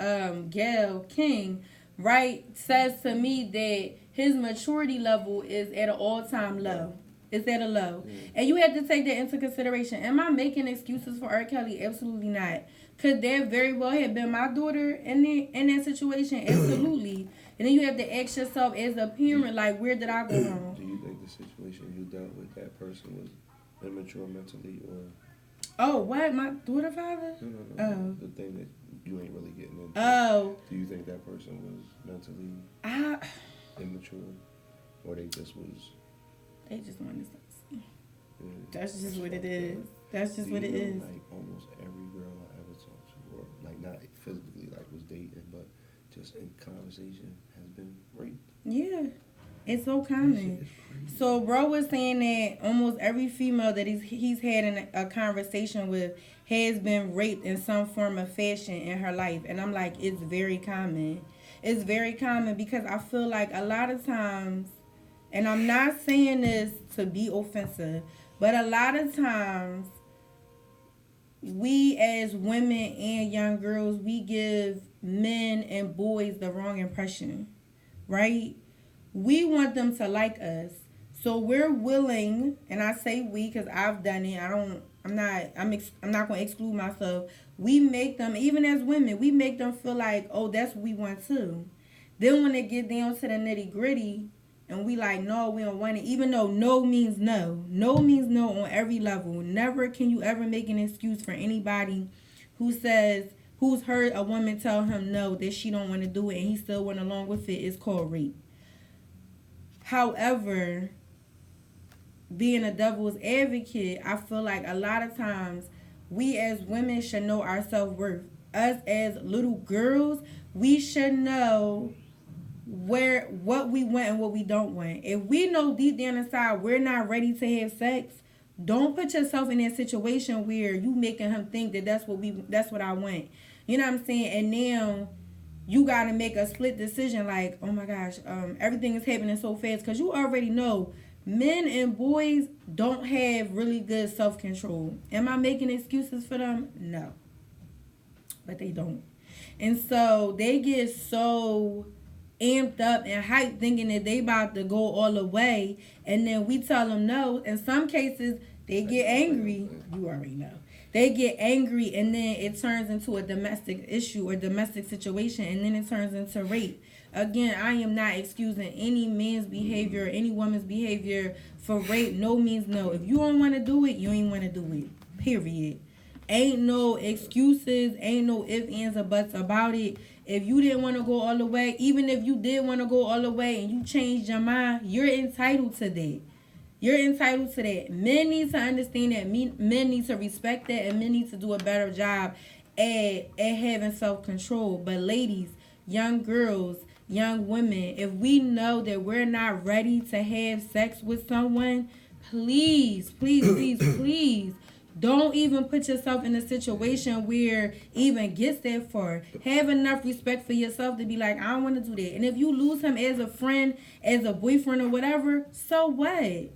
Gayle King, right, says to me that his maturity level is at an all-time low. It's at a low. And you have to take that into consideration. Am I making excuses for R. Kelly? Absolutely not. Could that very well have been my daughter in that situation? Absolutely. And then you have to ask yourself as a parent, like, where did I go wrong? Do you think the situation you dealt with that person was immature mentally or... Oh, what? My daughter father? No. Oh. The thing that you ain't really getting into. Oh. Do you think that person was mentally immature? Or they just was... They just wanted sex. Yeah, that's just what it is. That's just what it is. Like, almost every girl I ever talked to, or, like, not physically, like, was dating, but just in conversation, has been raped. Yeah. It's so common. So, bro was saying that almost every female that he's had a conversation with has been raped in some form of fashion in her life. And I'm like, it's very common. It's very common because I feel like a lot of times, and I'm not saying this to be offensive, but a lot of times, we as women and young girls, we give men and boys the wrong impression, right? We want them to like us. So we're willing, and I say we because I've done it. I'm not going to exclude myself. We make them, even as women, we make them feel like, oh, that's what we want too. Then when they get down to the nitty gritty, and we like, no, we don't want it. Even though no means no. No means no on every level. Never can you ever make an excuse for anybody who's heard a woman tell him no, that she don't want to do it, and he still went along with it. It's called rape. However, being a devil's advocate, I feel like a lot of times we as women should know our self-worth. Us as little girls, we should know what we want and what we don't want. If we know deep down inside we're not ready to have sex, don't put yourself in that situation where you making him think that that's what I want. You know what I'm saying? And now you got to make a split decision like, oh my gosh, everything is happening so fast, because you already know men and boys don't have really good self-control. Am I making excuses for them? No. But they don't. And so they get so amped up and hyped thinking that they about to go all the way, and then we tell them no. In some cases, they get angry. You already know. They get angry, and then it turns into a domestic issue or domestic situation, and then it turns into rape. Again, I am not excusing any man's behavior or any woman's behavior for rape. No means no. If you don't want to do it, you ain't want to do it. Period. Ain't no excuses. Ain't no ifs, ands, or buts about it. If you didn't want to go all the way, even if you did want to go all the way and you changed your mind, you're entitled to that. You're entitled to that. Men need to understand that. Men need to respect that, and men need to do a better job at having self-control. But ladies, young girls, young women, if we know that we're not ready to have sex with someone, please, please, please, please, don't even put yourself in a situation where even gets that far. Have enough respect for yourself to be like, I don't want to do that. And if you lose him as a friend, as a boyfriend or whatever, so what?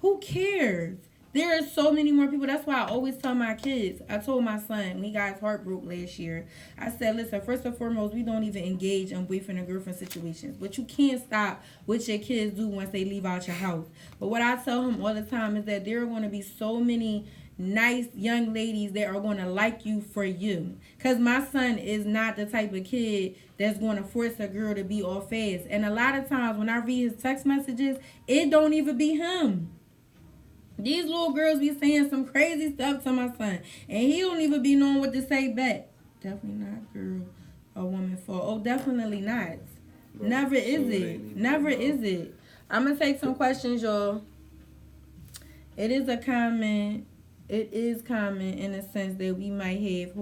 Who cares? There are so many more people. That's why I always tell my kids. I told my son when he got his heart broke last year. I said, listen, first and foremost, we don't even engage in boyfriend and girlfriend situations. But you can't stop what your kids do once they leave out your house. But what I tell him all the time is that there are going to be so many nice young ladies that are going to like you for you. Because my son is not the type of kid that's going to force a girl to be all fast. And a lot of times when I read his text messages, it don't even be him. These little girls be saying some crazy stuff to my son. And he don't even be knowing what to say back. Definitely not girl or woman fault. Oh, definitely not. Bro, never is it. Never is it. I'm going to take some questions, y'all. It is common in a sense that we might have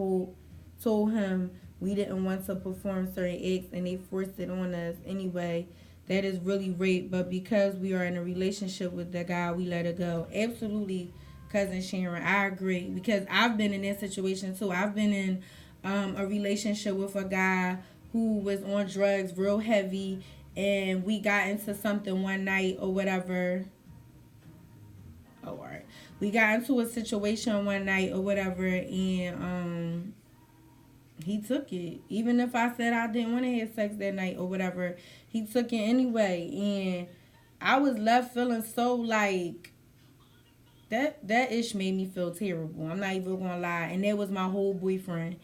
told him we didn't want to perform certain acts and they forced it on us anyway. That is really rape, but because we are in a relationship with the guy, we let it go. Absolutely, Cousin Sharon, I agree. Because I've been in that situation too. I've been in a relationship with a guy who was on drugs real heavy, and we got into something one night or whatever. Oh, all right. We got into a situation one night or whatever, and he took it. Even if I said I didn't want to have sex that night or whatever, he took it anyway. And I was left feeling so like that ish made me feel terrible. I'm not even gonna lie. And that was my whole boyfriend.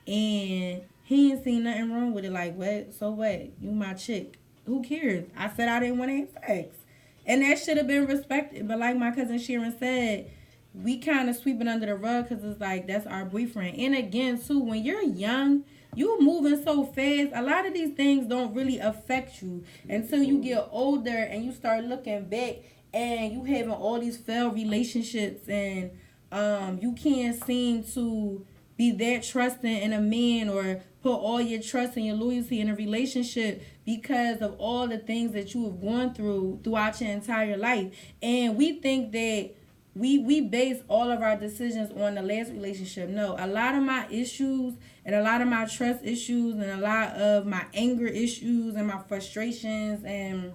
And he ain't seen nothing wrong with it. Like, what? So what? You my chick. Who cares? I said I didn't want to have sex. And that should have been respected. But like my cousin Sharon said, we kind of sweep it under the rug because it's like that's our boyfriend. And again, too, when you're young, you moving so fast. A lot of these things don't really affect you until you get older and you start looking back and you having all these failed relationships and you can't seem to be that trusting in a man or put all your trust and your loyalty in a relationship because of all the things that you have gone through throughout your entire life. And we think that we base all of our decisions on the last relationship. No, a lot of my issues and a lot of my trust issues and a lot of my anger issues and my frustrations and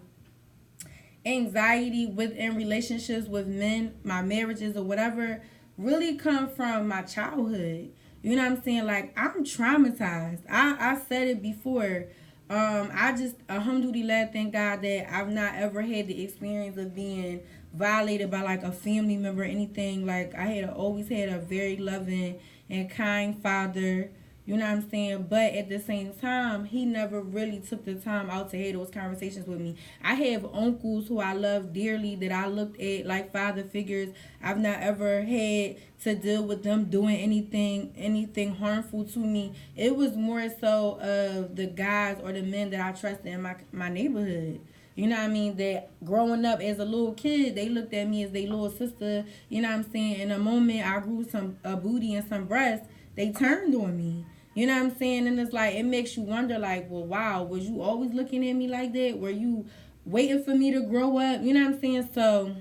anxiety within relationships with men, my marriages or whatever, really come from my childhood. You know what I'm saying? Like, I'm traumatized. I said it before. I just, alhamdulillah, thank God that I've not ever had the experience of being violated by like a family member or anything. Like, I always had a very loving and kind father. You know what I'm saying? But at the same time, he never really took the time out to have those conversations with me. I have uncles who I love dearly that I looked at like father figures. I've not ever had to deal with them doing anything harmful to me. It was more so of the guys or the men that I trusted in my neighborhood. You know what I mean? That growing up as a little kid, they looked at me as their little sister. You know what I'm saying? In a moment I grew a booty and some breasts, they turned on me. You know what I'm saying? And it's like, it makes you wonder, like, well, wow, was you always looking at me like that? Were you waiting for me to grow up? You know what I'm saying? So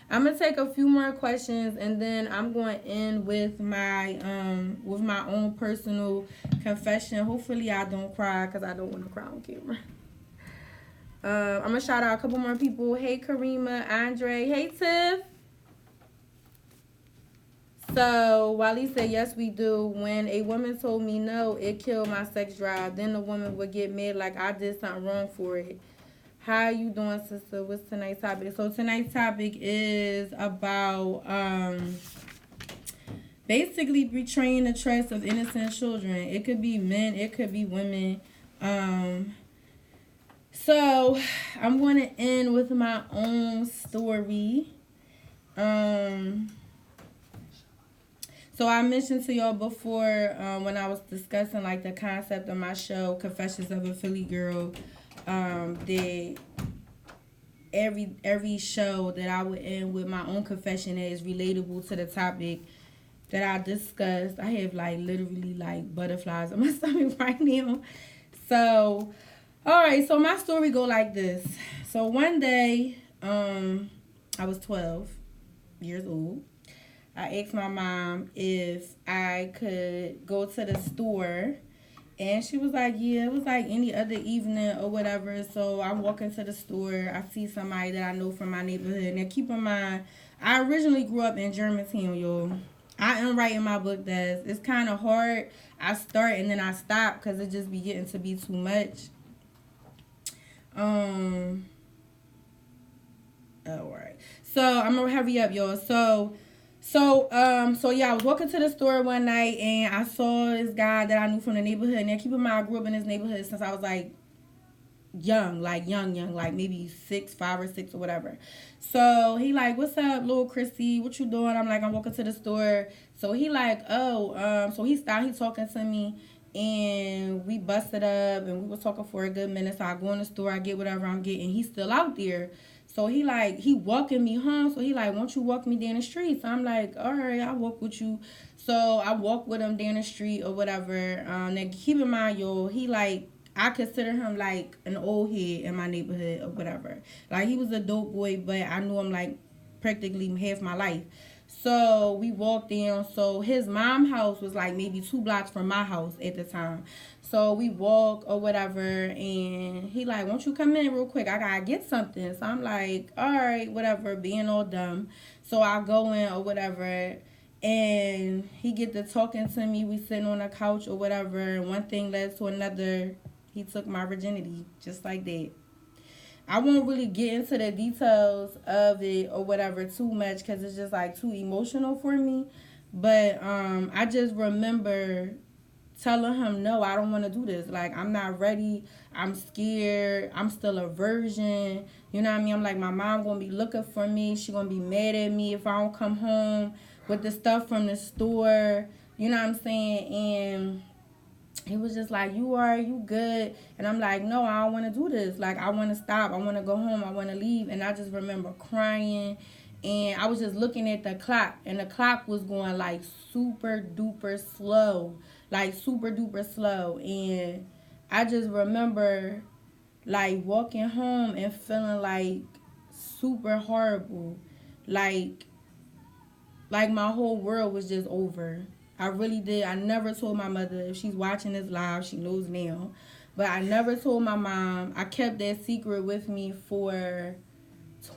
I'm going to take a few more questions, and then I'm going to end with my own personal confession. Hopefully I don't cry because I don't want to cry on camera. I'm going to shout out a couple more people. Hey, Karima, Andre. Hey, Tiff. So, Wally said, yes, we do. When a woman told me no, it killed my sex drive. Then the woman would get mad like I did something wrong for it. How you doing, sister? What's tonight's topic? So, tonight's topic is about basically betraying the trust of innocent children. It could be men. It could be women. So, I'm going to end with my own story. So I mentioned to y'all before when I was discussing like the concept of my show, Confessions of a Philly Girl, that every show that I would end with my own confession that is relatable to the topic that I discussed. I have like literally like butterflies on my stomach right now. So, all right, so my story go like this. So one day, I was 12 years old. I asked my mom if I could go to the store And she was like, yeah, it was like any other evening or whatever. So I walk into the store. I see somebody that I know from my neighborhood. Now, keep in mind, I originally grew up in Germantown, y'all. I am writing my book that it's kind of hard. I start and then I stop because it just be getting to be too much. Um. Oh, all right. So I'm gonna hurry up, y'all. So yeah, I was walking to the store one night and I saw this guy that I knew from the neighborhood. Now, keep in mind, I grew up in this neighborhood since I was like young, like maybe 5 or 6 or whatever. So he like, what's up, little Christy? What you doing? I'm like, I'm walking to the store. So he like, so he stopped, he talking to me and we busted up and we was talking for a good minute. So I go in the store, I get whatever I'm getting. He's still out there. So he walking me home. So he like, won't you walk me down the street? So I'm like, all right, I'll walk with you. So I walk with him down the street or whatever. Now keep in mind, yo, he like, I consider him like an old head in my neighborhood or whatever. Like he was a dope boy, but I knew him like practically half my life. So we walked down. So his mom house was like maybe 2 blocks from my house at the time. So we walk or whatever, and he like, won't you come in real quick? I gotta get something. So I'm like, all right, whatever, being all dumb. So I go in or whatever, and he get to talking to me. We sitting on a couch or whatever, and one thing led to another. He took my virginity just like that. I won't really get into the details of it or whatever too much because it's just like too emotional for me. But I just remember telling him, no, I don't want to do this. Like, I'm not ready. I'm scared. I'm still a virgin. You know what I mean? I'm like, my mom going to be looking for me. She going to be mad at me if I don't come home with the stuff from the store. You know what I'm saying? And he was just like, you good? And I'm like, no, I don't want to do this. Like, I want to stop. I want to go home. I want to leave. And I just remember crying. And I was just looking at the clock. And the clock was going like super duper slow. Like super duper slow. And I just remember like walking home and feeling like super horrible. Like my whole world was just over. I really did. I never told my mother. If she's watching this live, she knows now. But I never told my mom. I kept that secret with me for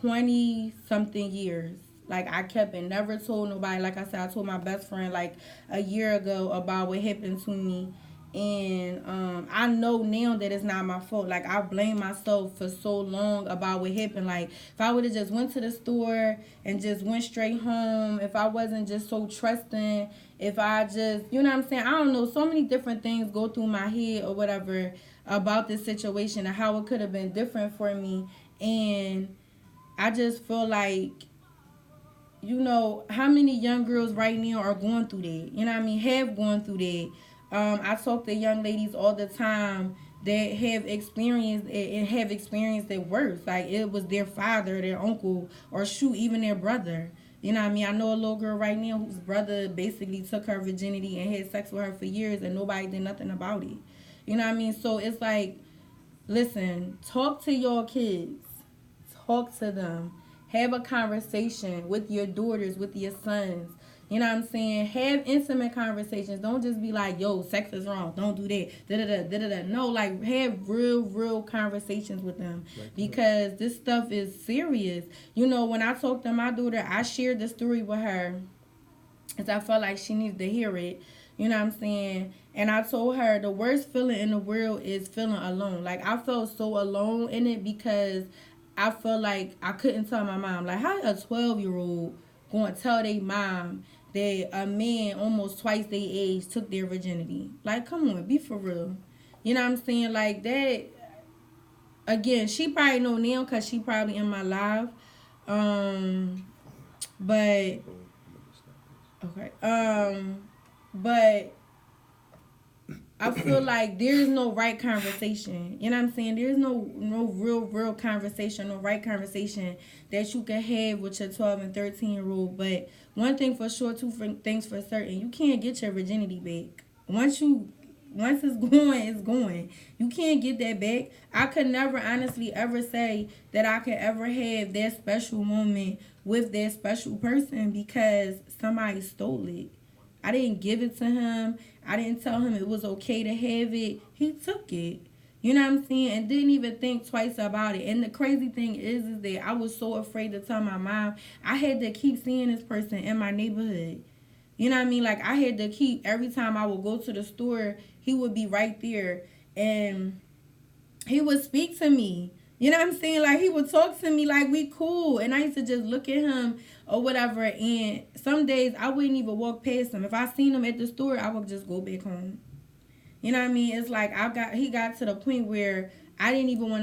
20 something years. Like I kept it, never told nobody. Like I said, I told my best friend like a year ago about what happened to me. And I know now that it's not my fault. Like I blame myself for so long about what happened. Like if I would have just went to the store and just went straight home, if I wasn't just so trusting, if I just, you know what I'm saying? I don't know. So many different things go through my head or whatever about this situation and how it could have been different for me. And I just feel like, you know, how many young girls right now are going through that? You know what I mean? Have gone through that. I talk to young ladies all the time that have experienced it worse. Like it was their father, their uncle, or shoot, even their brother. You know what I mean? I know a little girl right now whose brother basically took her virginity and had sex with her for years and nobody did nothing about it. You know what I mean? So it's like, listen, talk to your kids. Talk to them. Have a conversation with your daughters, with your sons. You know what I'm saying? Have intimate conversations. Don't just be like, yo, sex is wrong. Don't do that. Da-da-da. No, like have real conversations with them. Because this stuff is serious. You know, when I talk to my daughter, I shared the story with her because I felt like she needed to hear it. You know what I'm saying? And I told her the worst feeling in the world is feeling alone. Like I felt so alone in it because I felt like I couldn't tell my mom. Like how a 12-year-old going to tell their mom that a man almost twice their age took their virginity? Like, come on, be for real. You know what I'm saying? Like that. Again, she probably know now because she probably in my life. But okay. But I feel like there's no right conversation. You know what I'm saying? There's no real conversation, no right conversation that you can have with your 12 and 13-year-old. But one thing for sure, two things for certain, you can't get your virginity back. Once it's going, it's going. You can't get that back. I could never honestly ever say that I could ever have that special moment with that special person because somebody stole it. I didn't give it to him. I didn't tell him it was okay to have it. He took it. You know what I'm saying? And didn't even think twice about it. And the crazy thing is that I was so afraid to tell my mom. I had to keep seeing this person in my neighborhood. You know what I mean? Like, I had to keep, every time I would go to the store, he would be right there. And he would speak to me. You know what I'm saying? Like, he would talk to me like we cool. And I used to just look at him or whatever. And some days I wouldn't even walk past him. If I seen him at the store, I would just go back home. You know what I mean? It's like he got to the point where I didn't even want to